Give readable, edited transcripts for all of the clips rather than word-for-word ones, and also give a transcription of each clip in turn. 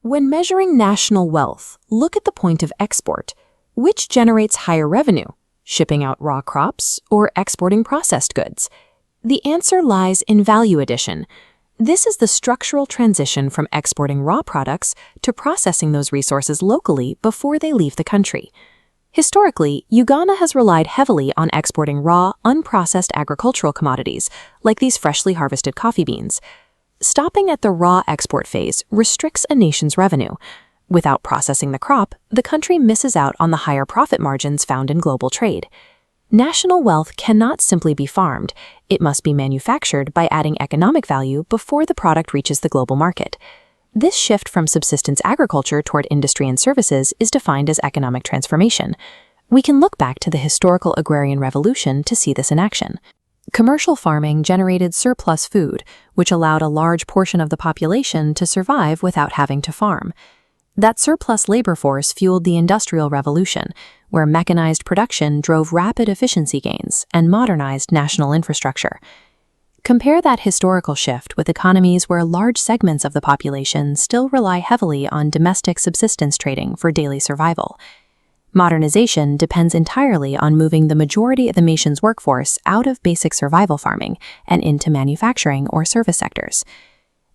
When measuring national wealth, look at the point of export. Which generates higher revenue? Shipping out raw crops or exporting processed goods? The answer lies in value addition. This is the structural transition from exporting raw products to processing those resources locally before they leave the country. Historically, Uganda has relied heavily on exporting raw, unprocessed agricultural commodities, like these freshly harvested coffee beans. Stopping at the raw export phase restricts a nation's revenue. Without processing the crop, the country misses out on the higher profit margins found in global trade. National wealth cannot simply be farmed. It must be manufactured by adding economic value before the product reaches the global market. This shift from subsistence agriculture toward industry and services is defined as economic transformation. We can look back to the historical agrarian revolution to see this in action. Commercial farming generated surplus food, which allowed a large portion of the population to survive without having to farm. That surplus labor force fueled the Industrial Revolution, where mechanized production drove rapid efficiency gains and modernized national infrastructure. Compare that historical shift with economies where large segments of the population still rely heavily on domestic subsistence trading for daily survival. Modernization depends entirely on moving the majority of the nation's workforce out of basic survival farming and into manufacturing or service sectors.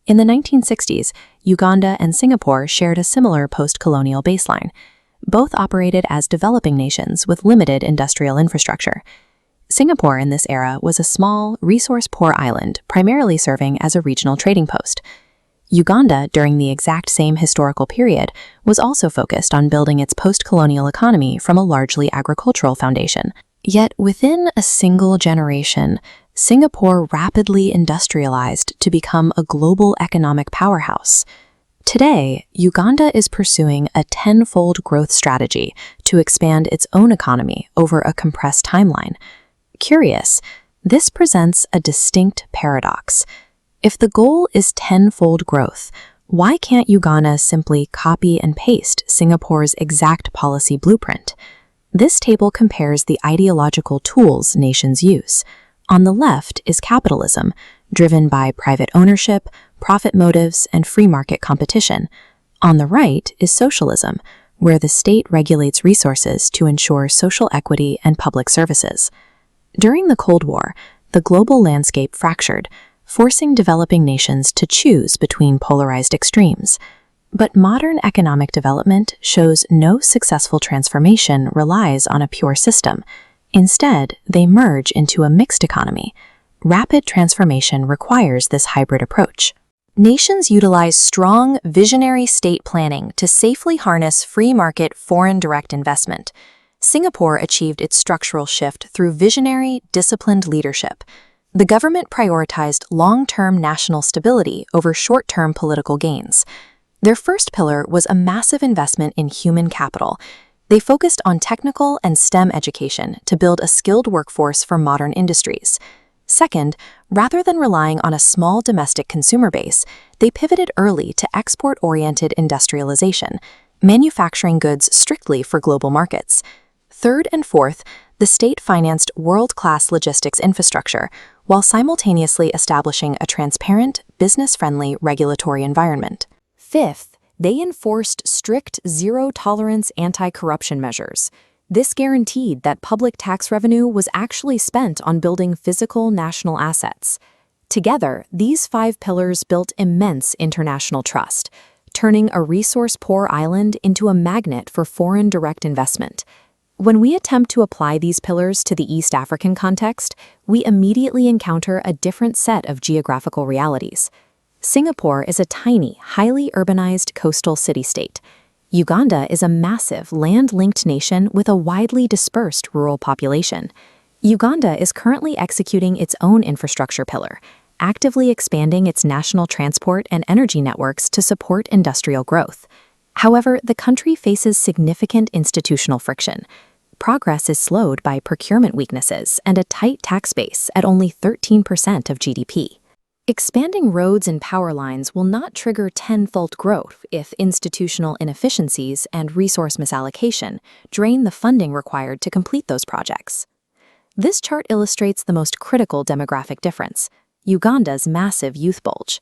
In the 1960s, Uganda and Singapore shared a similar post-colonial baseline. Both operated as developing nations with limited industrial infrastructure. Singapore in this era was a small, resource-poor island, primarily serving as a regional trading post. Uganda, during the exact same historical period, was also focused on building its post-colonial economy from a largely agricultural foundation. Yet within a single generation, Singapore rapidly industrialized to become a global economic powerhouse. Today, Uganda is pursuing a tenfold growth strategy to expand its own economy over a compressed timeline. Curious, this presents a distinct paradox. If the goal is tenfold growth, why can't Uganda simply copy and paste Singapore's exact policy blueprint? This table compares the ideological tools nations use. On the left is capitalism, driven by private ownership, profit motives, and free market competition. On the right is socialism, where the state regulates resources to ensure social equity and public services. During the Cold War, the global landscape fractured, forcing developing nations to choose between polarized extremes. But modern economic development shows no successful transformation relies on a pure system. Instead, they merge into a mixed economy. Rapid transformation requires this hybrid approach. Nations utilize strong, visionary state planning to safely harness free market foreign direct investment. Singapore achieved its structural shift through visionary, disciplined leadership. The government prioritized long-term national stability over short-term political gains. Their first pillar was a massive investment in human capital. They focused on technical and STEM education to build a skilled workforce for modern industries. Second, rather than relying on a small domestic consumer base, they pivoted early to export-oriented industrialization, manufacturing goods strictly for global markets. Third and fourth, the state financed world-class logistics infrastructure while simultaneously establishing a transparent, business-friendly regulatory environment. Fifth, they enforced strict zero-tolerance anti-corruption measures. This guaranteed that public tax revenue was actually spent on building physical national assets. Together, these 5 pillars built immense international trust, turning a resource-poor island into a magnet for foreign direct investment. When we attempt to apply these pillars to the East African context, we immediately encounter a different set of geographical realities. Singapore is a tiny, highly urbanized coastal city-state. Uganda is a massive, land-linked nation with a widely dispersed rural population. Uganda is currently executing its own infrastructure pillar, actively expanding its national transport and energy networks to support industrial growth. However, the country faces significant institutional friction. Progress is slowed by procurement weaknesses and a tight tax base at only 13% of GDP. Expanding roads and power lines will not trigger tenfold growth if institutional inefficiencies and resource misallocation drain the funding required to complete those projects. This chart illustrates the most critical demographic difference: Uganda's massive youth bulge.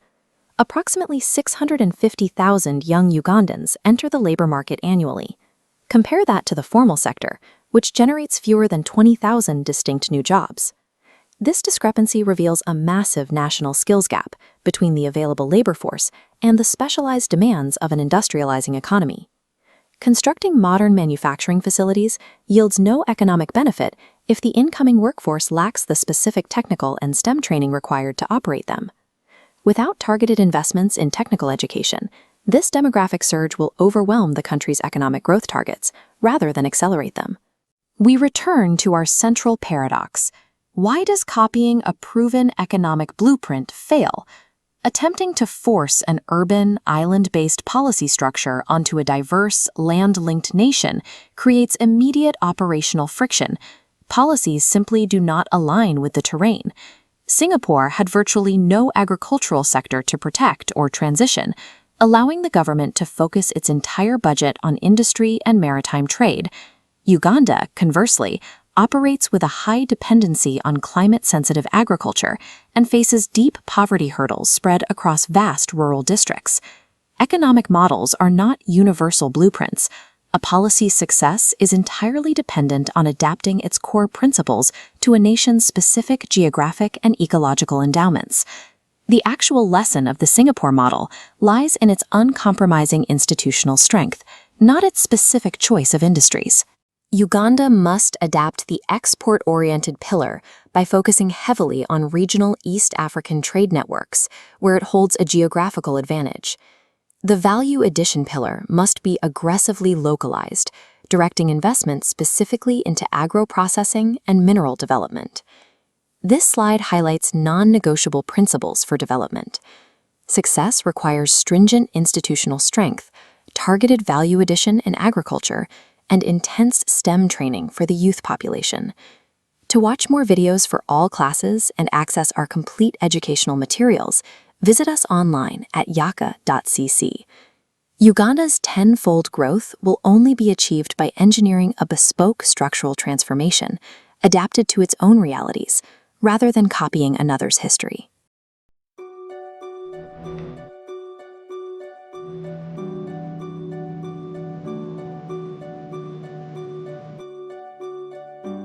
Approximately 650,000 young Ugandans enter the labor market annually. Compare that to the formal sector, which generates fewer than 20,000 distinct new jobs. This discrepancy reveals a massive national skills gap between the available labor force and the specialized demands of an industrializing economy. Constructing modern manufacturing facilities yields no economic benefit if the incoming workforce lacks the specific technical and STEM training required to operate them. Without targeted investments in technical education, this demographic surge will overwhelm the country's economic growth targets rather than accelerate them. We return to our central paradox. Why does copying a proven economic blueprint fail? Attempting to force an urban, island-based policy structure onto a diverse, land-linked nation creates immediate operational friction. Policies simply do not align with the terrain. Singapore had virtually no agricultural sector to protect or transition, allowing the government to focus its entire budget on industry and maritime trade. Uganda, conversely, operates with a high dependency on climate-sensitive agriculture and faces deep poverty hurdles spread across vast rural districts. Economic models are not universal blueprints. A policy's success is entirely dependent on adapting its core principles to a nation's specific geographic and ecological endowments. The actual lesson of the Singapore model lies in its uncompromising institutional strength, not its specific choice of industries. Uganda must adapt the export-oriented pillar by focusing heavily on regional East African trade networks, where it holds a geographical advantage. The value addition pillar must be aggressively localized, directing investments specifically into agro-processing and mineral development. This slide highlights non-negotiable principles for development. Success requires stringent institutional strength, targeted value addition in agriculture, and intense STEM training for the youth population. To watch more videos for all classes and access our complete educational materials, visit us online at yaka.cc. Uganda's tenfold growth will only be achieved by engineering a bespoke structural transformation, adapted to its own realities, rather than copying another's history.